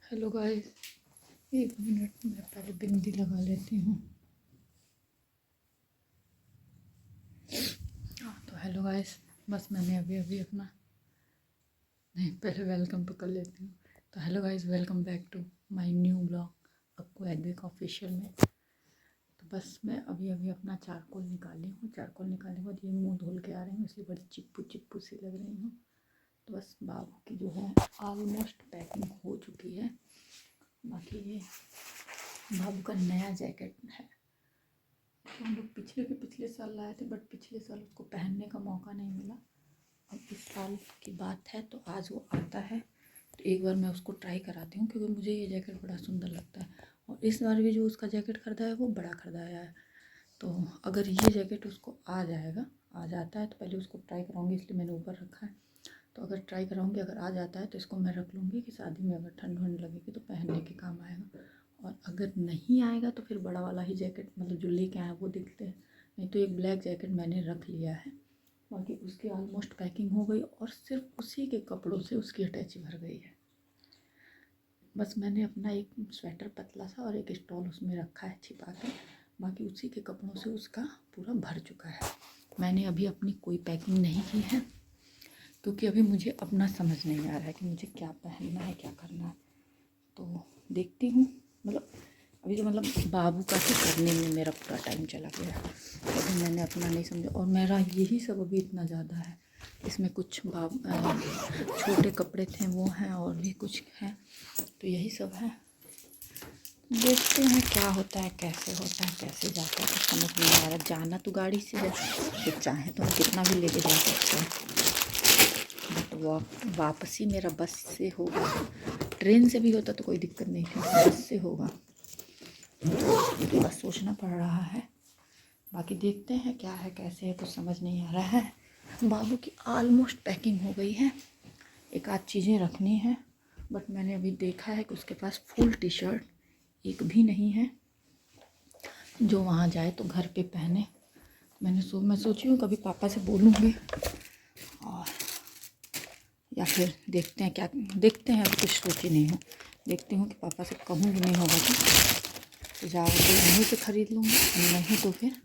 Hello guys, 1 minute मैं पहले बिंदी लगा लेती हूँ। तो हेलो गाइस, बस मैंने अभी अभी अपना नहीं पहले वेलकम तो कर लेती हूँ। तो hello guys, welcome back to my new blog आपको एडविक ऑफिशियल में। तो बस मैं अभी अभी अपना चारकोल निकाली हूँ। चारकोल निकालने के बाद ये मुँह धुल के आ रही हूँ, इसलिए बड़ी चिप्पू चिप्पू सी लग रही हूँ। तो बस बाबू की जो है ऑलमोस्ट पैकिंग हो चुकी है। बाकी ये बाबू का नया जैकेट है। तो हम लोग पिछले साल लाए थे, बट पिछले साल उसको पहनने का मौका नहीं मिला। अब इस साल की बात है तो आज वो आता है तो एक बार मैं उसको ट्राई कराती हूँ, क्योंकि मुझे ये जैकेट बड़ा सुंदर लगता है। और इस बार भी जो उसका जैकेट खरीदा है वो बड़ा खरीदाया है। तो अगर ये जैकेट उसको आ जाता है तो पहले उसको ट्राई कराऊँगी, इसलिए मैंने ऊपर रखा है। तो अगर ट्राई कराऊँगी, अगर आ जाता है तो इसको मैं रख लूँगी कि शादी में अगर ठंड वंड लगेगी तो पहनने के काम आएगा। और अगर नहीं आएगा तो फिर बड़ा वाला ही जैकेट, मतलब जो लेके आए वो दिखते हैं। नहीं तो एक ब्लैक जैकेट मैंने रख लिया है। बाकी उसकी ऑलमोस्ट पैकिंग हो गई और सिर्फ उसी के कपड़ों से उसकी अटैची भर गई है। बस मैंने अपना एक स्वेटर पतला सा और एक स्टॉल उसमें रखा है छिपा के। बाकी उसी के कपड़ों से उसका पूरा भर चुका है। मैंने अभी अपनी कोई पैकिंग नहीं की है, क्योंकि अभी मुझे अपना समझ नहीं आ रहा है कि मुझे क्या पहनना है, क्या करना है। तो देखती हूँ, अभी तो बाबू का ही करने में मेरा पूरा टाइम चला गया। अभी मैंने अपना नहीं समझा, और मेरा यही सब अभी इतना ज़्यादा है। इसमें कुछ छोटे कपड़े थे वो हैं, और भी कुछ हैं, तो यही सब है। देखते हैं क्या होता है, कैसे होता है, कैसे जाता है, कुछ समझ नहीं आ रहा। जाना तो गाड़ी से है, फिर चाहे तो हम कितना भी लेके जा सकते हैं, बट वापसी मेरा बस से होगा। ट्रेन से भी होता तो कोई दिक्कत नहीं थी, बस से होगा तो बस सोचना पड़ रहा है। बाकी देखते हैं क्या है, कैसे है, कुछ समझ नहीं आ रहा है। बाबू की ऑलमोस्ट पैकिंग हो गई है। एक आध चीज़ें रखनी है, बट मैंने अभी देखा है कि उसके पास फुल टी शर्ट एक भी नहीं है जो वहाँ जाए तो घर पे पहने। मैं सोची हूँ कभी पापा से बोलूँगी, और या फिर देखते हैं अभी कुछ सोची नहीं हूँ। देखती हूँ कि पापा से कहूँगी, नहीं होगा तो जाओ तो यहीं से ख़रीद लूँगी, नहीं तो फिर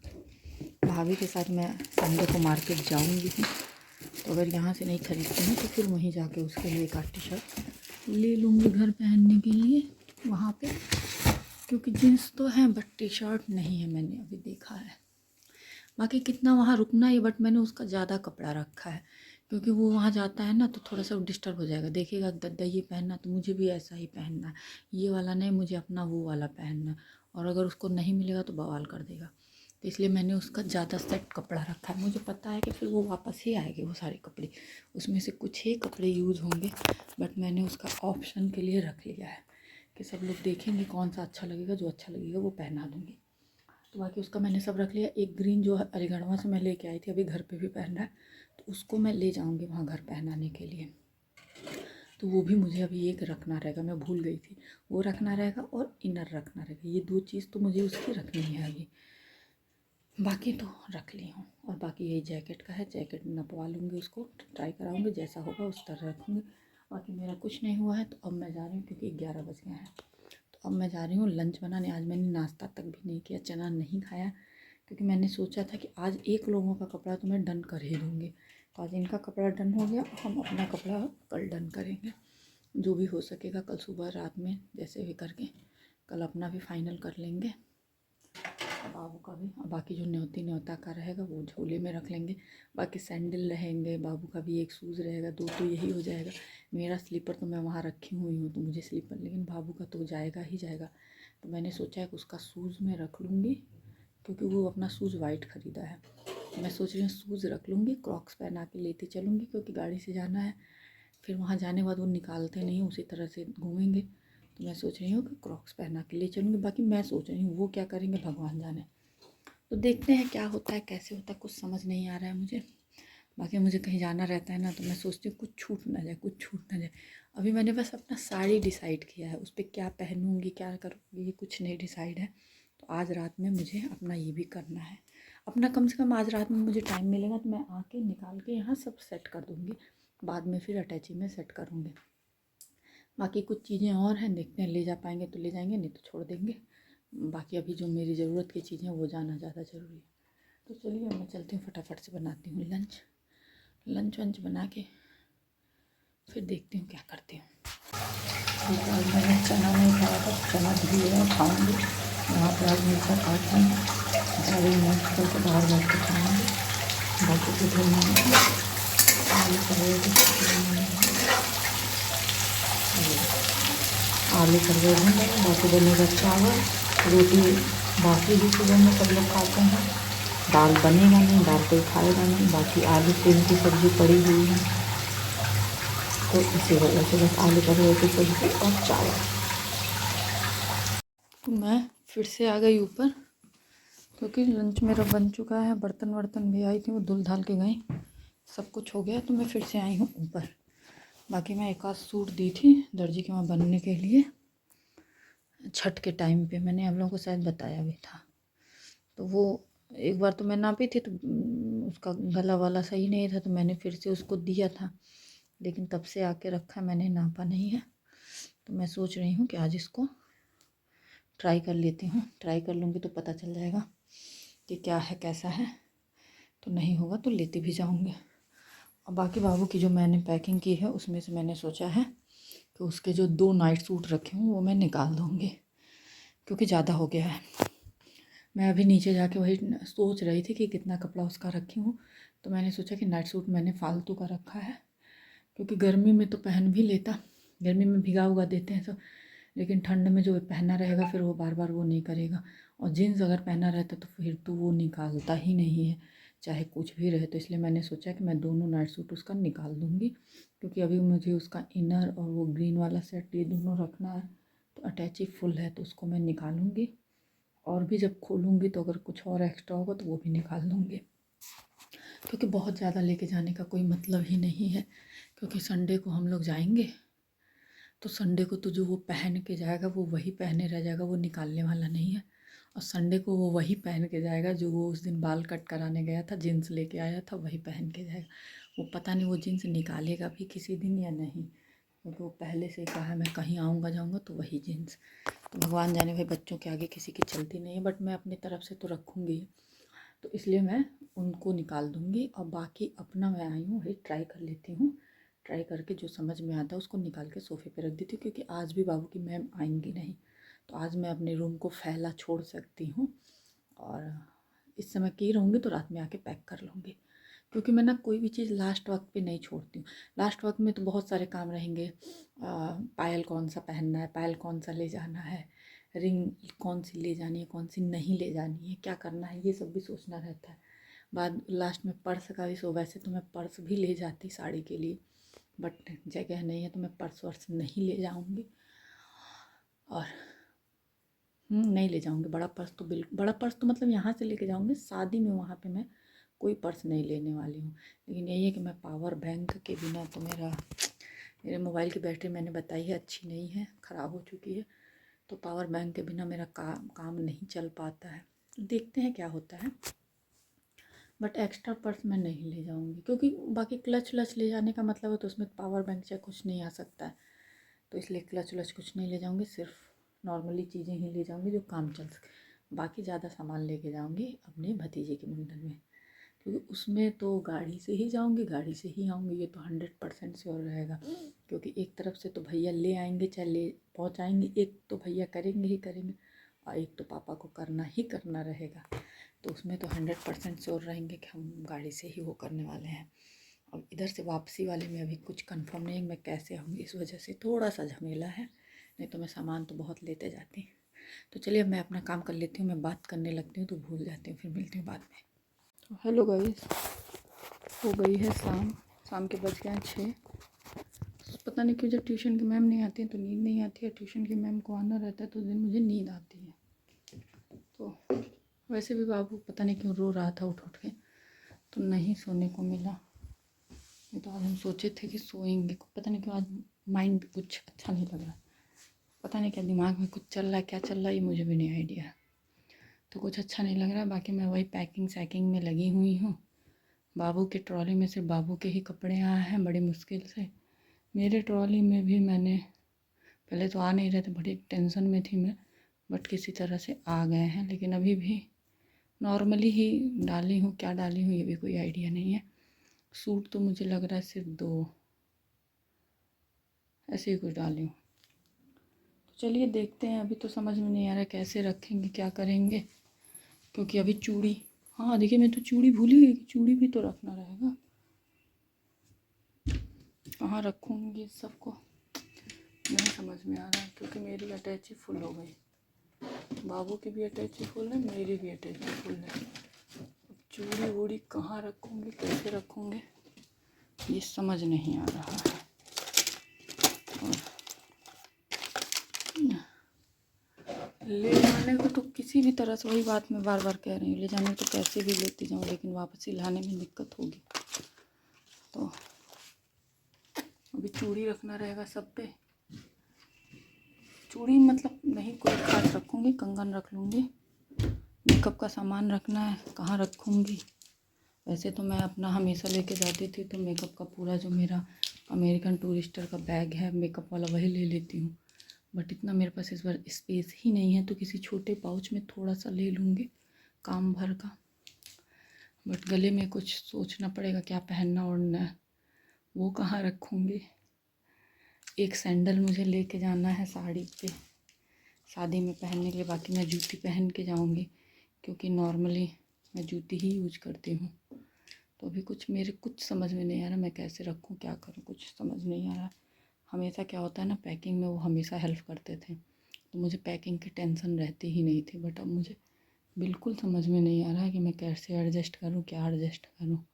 भाभी के साथ मैं संडे को मार्केट जाऊँगी। तो अगर यहाँ से नहीं खरीदती हूँ तो फिर वहीं जाके उसके लिए एक टी शर्ट ले लूँगी घर पहनने के लिए वहाँ पे, क्योंकि जीन्स तो है बट टी शर्ट नहीं है, मैंने अभी देखा है। बाकी कितना वहाँ रुकना है, बट मैंने उसका ज़्यादा कपड़ा रखा है, क्योंकि वो वहाँ जाता है ना तो थोड़ा सा डिस्टर्ब हो जाएगा। देखेगा दद्दा ये पहनना, तो मुझे भी ऐसा ही पहनना है, ये वाला नहीं, मुझे अपना वो वाला पहनना है। और अगर उसको नहीं मिलेगा तो बवाल कर देगा। तो इसलिए मैंने उसका ज़्यादा सेट कपड़ा रखा है। मुझे पता है कि फिर वो वापस ही आएंगे वो सारे कपड़े, उसमें से कुछ ही कपड़े यूज़ होंगे, बट मैंने उसका ऑप्शन के लिए रख लिया है कि सब लोग देखेंगे कौन सा अच्छा लगेगा, जो अच्छा लगेगा वो पहना दूँगी। तो बाकी उसका मैंने सब रख लिया। एक ग्रीन जो है अलीगढ़वा से मैं लेके आई थी, अभी घर पे भी पहन रहा है, तो उसको मैं ले जाऊँगी वहाँ घर पहनाने के लिए। तो वो भी मुझे अभी एक रखना रहेगा, मैं भूल गई थी, वो रखना रहेगा और इनर रखना रहेगा। ये 2 चीज़ तो मुझे उसकी रखनी है अभी, बाकी तो रख ली हूँ। और बाकी यही जैकेट का है, जैकेट नपवा लूँगी, उसको ट्राई कराऊँगी, जैसा होगा उस तरह रखूँगी। बाकी मेरा कुछ नहीं हुआ है, तो अब मैं जा रही हूँ, क्योंकि 11 बज गए हैं। तो अब मैं जा रही हूँ लंच बनाने। आज मैंने नाश्ता तक भी नहीं किया, चना नहीं खाया, क्योंकि मैंने सोचा था कि आज एक लोगों का कपड़ा तो मैं डन कर ही दूँगी। तो आज इनका कपड़ा डन हो गया, हम अपना कपड़ा कल डन करेंगे, जो भी हो सकेगा कल सुबह रात में जैसे भी करके कल अपना भी फाइनल कर लेंगे, बाबू का भी। और बाकी जो न्योता का रहेगा वो झोले में रख लेंगे। बाकी सैंडल रहेंगे, बाबू का भी एक शूज़ रहेगा, 2 तो यही हो जाएगा। मेरा स्लीपर तो मैं वहाँ रखी हुई हूँ, तो मुझे स्लीपर, लेकिन बाबू का तो जाएगा ही जाएगा। तो मैंने सोचा है कि उसका शूज़ में रख लूँगी, क्योंकि वो अपना शूज़ वाइट ख़रीदा है। मैं सोच रही हूँ शूज़ रख लूँगी, क्रॉक्स पहना के लेती चलूँगी, क्योंकि गाड़ी से जाना है। फिर वहाँ जाने के बाद वो निकालते नहीं, उसी तरह से घूमेंगे। तो मैं सोच रही हूँ कि क्रॉक्स पहना के ले चलूँगी। बाकी मैं सोच रही हूँ वो क्या करेंगे भगवान जाने। तो देखते हैं क्या होता है, कैसे होता है, कुछ समझ नहीं आ रहा है मुझे। बाकी मुझे कहीं जाना रहता है ना, तो मैं सोचती हूँ कुछ छूट ना जाए, कुछ छूट ना जाए। अभी मैंने बस अपना साड़ी डिसाइड किया है, उस पर क्या पहनूँगी, क्या करूँगी, ये कुछ नहीं डिसाइड है। तो आज रात में मुझे अपना ये भी करना है। अपना कम से कम आज रात में मुझे टाइम मिलेगा तो मैं आके निकाल के यहाँ सब सेट कर दूँगी, बाद में फिर अटैची में सेट करूँगी। बाकी कुछ चीज़ें और हैं, देखते हैं ले जा पाएंगे तो ले जाएंगे, नहीं तो छोड़ देंगे। बाकी अभी जो मेरी ज़रूरत की चीज़ें वो जाना ज़्यादा ज़रूरी है। तो चलिए मैं चलती हूँ, फटाफट से बनाती हूँ लंच वंच बना के फिर देखती हूँ क्या करती हूँ। आज मैंने चना नहीं खाया था, चना धुल गया खाऊँगी। यहाँ पे आज मिर्चा काट रही हूँ, सारे मिर्च करके बाहर बैठ के खाऊँगी। बाकी तो धुलना आलू करेले की सब्जी बनानी है, आलू करेले भूनेंगे। बाकी बनेगा चावल, रोटी बाकी भी सुबह में सब लोग खाते हैं। दाल बनेगा नहीं, दाल कोई खाएगा नहीं। बाकी आलू सेम की सब्ज़ी पड़ी हुई है, तो इसी वजह से बस आलू करेले की सब्ज़ी और चावल। तो मैं फिर से आ गई ऊपर, क्योंकि लंच मेरा बन चुका है। बर्तन वर्तन भी आई थी, वो धुल धाल के गई, सब कुछ हो गया। तो मैं फिर से आई हूँ ऊपर। बाकी मैं एक आध सूट दी थी दर्जी के वहाँ बनने के लिए, छठ के टाइम पे मैंने आप लोगों को शायद बताया भी था। तो वो एक बार तो मैं नापी थी, तो उसका गला वाला सही नहीं था, तो मैंने फिर से उसको दिया था, लेकिन तब से आके रखा, मैंने नापा नहीं है। तो मैं सोच रही हूँ कि आज इसको ट्राई कर लेती हूँ। ट्राई कर लूँगी तो पता चल जाएगा कि क्या है कैसा है, तो नहीं होगा तो लेते भी जाऊँगी। और बाकी बाबू की जो मैंने पैकिंग की है उसमें से मैंने सोचा है कि उसके जो 2 नाइट सूट रखे हूँ वो मैं निकाल दूँगी, क्योंकि ज़्यादा हो गया है। मैं अभी नीचे जाके वही सोच रही थी कि कितना कपड़ा उसका रखी हूँ, तो मैंने सोचा कि नाइट सूट मैंने फालतू का रखा है, क्योंकि गर्मी में तो पहन भी लेता, गर्मी में भिगा हुआ देते हैं सब, लेकिन ठंड में जो पहना रहेगा फिर वो बार बार वो नहीं करेगा। और जीन्स अगर पहना रहता तो फिर तो वो निकालता ही नहीं है, चाहे कुछ भी रहे। तो इसलिए मैंने सोचा कि मैं दोनों नाइट सूट उसका निकाल दूँगी, क्योंकि अभी मुझे उसका इनर और वो ग्रीन वाला सेट ये दोनों रखना है, तो अटैची फुल है, तो उसको मैं निकालूँगी। और भी जब खोलूँगी तो अगर कुछ और एक्स्ट्रा होगा तो वो भी निकाल दूँगी, क्योंकि बहुत ज़्यादा लेके जाने का कोई मतलब ही नहीं है। क्योंकि संडे को हम लोग जाएंगे, तो संडे को तो जो वो पहन के जाएगा वो वही पहने रह जाएगा, वो निकालने वाला नहीं है। और संडे को वो वही पहन के जाएगा जो वो उस दिन बाल कट कराने गया था, जीन्स लेके आया था, वही पहन के जाएगा। वो पता नहीं वो जीन्स निकालेगा भी किसी दिन या नहीं, क्योंकि वो पहले से कहा है मैं कहीं आऊँगा जाऊँगा तो वही जीन्स। तो भगवान जाने, भाई बच्चों के आगे किसी की चलती नहीं है, बट मैं अपनी तरफ से तो रखूँगी, तो इसलिए मैं उनको निकाल दूँगी। और बाकी अपना मैं आई हूँ वही ट्राई कर लेती हूँ, ट्राई करके जो समझ में आता है उसको निकाल के सोफ़े पे रख देती हूँ, क्योंकि आज भी बाबू की मैम आएंगी नहीं, तो आज मैं अपने रूम को फैला छोड़ सकती हूँ। और इस समय की रहूँगी तो रात में आके पैक कर लूँगी, क्योंकि मैं ना कोई भी चीज़ लास्ट वक्त पे नहीं छोड़ती हूँ। लास्ट वक्त में तो बहुत सारे काम रहेंगे, पायल कौन सा पहनना है, पायल कौन सा ले जाना है, रिंग कौन सी ले जानी है, कौन सी नहीं ले जानी है, क्या करना है, ये सब भी सोचना रहता है। बाद लास्ट में पर्स का भी, सो वैसे तो मैं पर्स भी ले जाती साड़ी के लिए, बट जगह नहीं है तो मैं पर्स वर्स नहीं ले जाऊँगी। और नहीं ले जाऊँगी बड़ा पर्स, तो बिल्कुल बड़ा पर्स तो मतलब यहाँ से लेके जाऊँगी शादी में, वहाँ पे मैं कोई पर्स नहीं लेने वाली हूँ। लेकिन यही है कि मैं पावर बैंक के बिना तो मेरे मोबाइल की बैटरी मैंने बताई है अच्छी नहीं है, ख़राब हो चुकी है, तो पावर बैंक के बिना मेरा काम नहीं चल पाता है। देखते हैं क्या होता है, बट एक्स्ट्रा पर्स मैं नहीं ले जाऊँगी, क्योंकि बाकी क्लच व्लच ले जाने का मतलब है तो उसमें पावर बैंक चाहे कुछ नहीं आ सकता है, तो इसलिए क्लच व्लच कुछ नहीं ले जाऊँगी, सिर्फ नॉर्मली चीज़ें ही ले जाऊँगी जो काम चल सके। बाकी ज़्यादा सामान लेके जाऊँगी अपने भतीजे के मुंडन में, क्योंकि उसमें तो गाड़ी से ही जाऊँगी, गाड़ी से ही आऊँगी, ये तो 100% श्योर रहेगा। क्योंकि एक तरफ से तो भैया ले आएंगे चाहे ले पहुँचाएंगे, एक तो भैया करेंगे ही करेंगे, और एक तो पापा को करना ही करना रहेगा, तो उसमें तो 100% श्योर रहेंगे कि हम गाड़ी से ही वो करने वाले हैं। अब इधर से वापसी वाले में अभी कुछ कंफर्म नहीं मैं कैसे आऊँगी, इस वजह से थोड़ा सा झमेला है, नहीं तो मैं सामान तो बहुत लेते जाती। तो चलिए अब मैं अपना काम कर लेती हूँ, मैं बात करने लगती हूँ तो भूल जाती हूँ, फिर मिलती हूँ बाद में। तो हेलो गाइस, हो गई है शाम, शाम के बज गए हैं 6। पता नहीं क्यों जब ट्यूशन की मैम नहीं आती है तो नींद नहीं आती है, ट्यूशन की मैम को आना रहता है तो उस दिन मुझे नींद आती है। तो वैसे भी बाबू पता नहीं क्यों रो रहा था उठ उठ के, तो नहीं सोने को मिला। नहीं तो आज हम सोचे थे कि सोएंगे, पता नहीं क्यों आज माइंड कुछ अच्छा नहीं लग रहा, पता नहीं क्या दिमाग में कुछ चल रहा है, क्या चल रहा है ये मुझे भी नहीं आइडिया, तो कुछ अच्छा नहीं लग रहा। बाकी मैं वही पैकिंग सैकिंग में लगी हुई हूँ। बाबू के ट्रॉली में सिर्फ बाबू के ही कपड़े आए हैं बड़ी मुश्किल से, मेरे ट्रॉली में भी मैंने पहले तो आ नहीं रहे थे, बड़ी टेंशन में थी मैं, बट किसी तरह से आ गए हैं। लेकिन अभी भी नॉर्मली ही डाली हूँ, क्या डाली हूँ ये भी कोई आइडिया नहीं है। सूट तो मुझे लग रहा है सिर्फ 2 ऐसे ही कुछ डाली हूँ। तो चलिए देखते हैं, अभी तो समझ में नहीं आ रहा कैसे रखेंगे, क्या करेंगे, क्योंकि अभी चूड़ी, हाँ देखिए मैं तो चूड़ी भूल ही गई, चूड़ी भी तो रखना रहेगा। कहाँ रखूँगी सबको नहीं समझ में आ रहा है, क्योंकि मेरी अटैची फुल हो गई, बाबू की भी अटैची फुल है, मेरी भी अटैची फुल है। अब चूड़ी वूड़ी कहाँ रखूँगी, कैसे रखूँगी, ये समझ नहीं आ रहा है। ले जाने को तो किसी भी तरह से, वही बात मैं बार बार कह रही हूँ, ले जाने को तो कैसे भी लेती जाऊँ, लेकिन वापसी लाने में दिक्कत होगी। तो अभी चूड़ी रखना रहेगा सब पे। चूड़ी मतलब नहीं कोई खास रखूँगी, कंगन रख लूँगी। मेकअप का सामान रखना है, कहाँ रखूँगी। वैसे तो मैं अपना हमेशा लेके जाती थी, तो मेकअप का पूरा जो मेरा अमेरिकन टूरिस्टर का बैग है मेकअप वाला, वही ले लेती हूँ। बट इतना मेरे पास इस बार स्पेस ही नहीं है, तो किसी छोटे पाउच में थोड़ा सा ले लूँगी काम भर का। बट गले में कुछ सोचना पड़ेगा क्या पहनना ओढ़ना है, वो कहाँ रखूँगी। एक सैंडल मुझे लेके जाना है साड़ी पे शादी में पहनने के लिए, बाकी मैं जूती पहन के जाऊँगी, क्योंकि नॉर्मली मैं जूती ही यूज करती हूँ। तो अभी कुछ समझ में नहीं आ रहा, मैं कैसे रखूँ, क्या करूँ, कुछ समझ नहीं आ रहा। हमेशा क्या होता है ना, पैकिंग में वो हमेशा हेल्प करते थे, तो मुझे पैकिंग की टेंशन रहती ही नहीं थी। बट अब मुझे बिल्कुल समझ में नहीं आ रहा है कि मैं कैसे एडजस्ट करूँ, क्या एडजस्ट करूँ।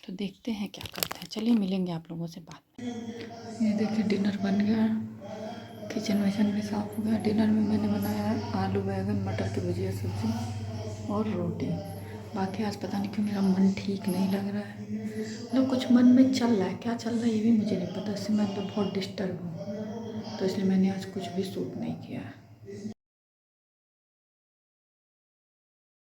तो देखते हैं क्या करते हैं, चलिए मिलेंगे आप लोगों से बाद में। ये देखिए डिनर बन गया, किचन विचन भी साफ़ हो गया। डिनर में मैंने बनाया है आलू बैंगन मटर की भुजिया सब्ज़ी और रोटी। बाकी आज पता नहीं क्यों मेरा मन ठीक नहीं लग रहा है, मतलब कुछ मन में चल रहा है, क्या चल रहा है ये भी मुझे नहीं पता। इससे मैं अंदर बहुत डिस्टर्ब हूँ, तो इसलिए मैंने आज कुछ भी शूट नहीं किया है।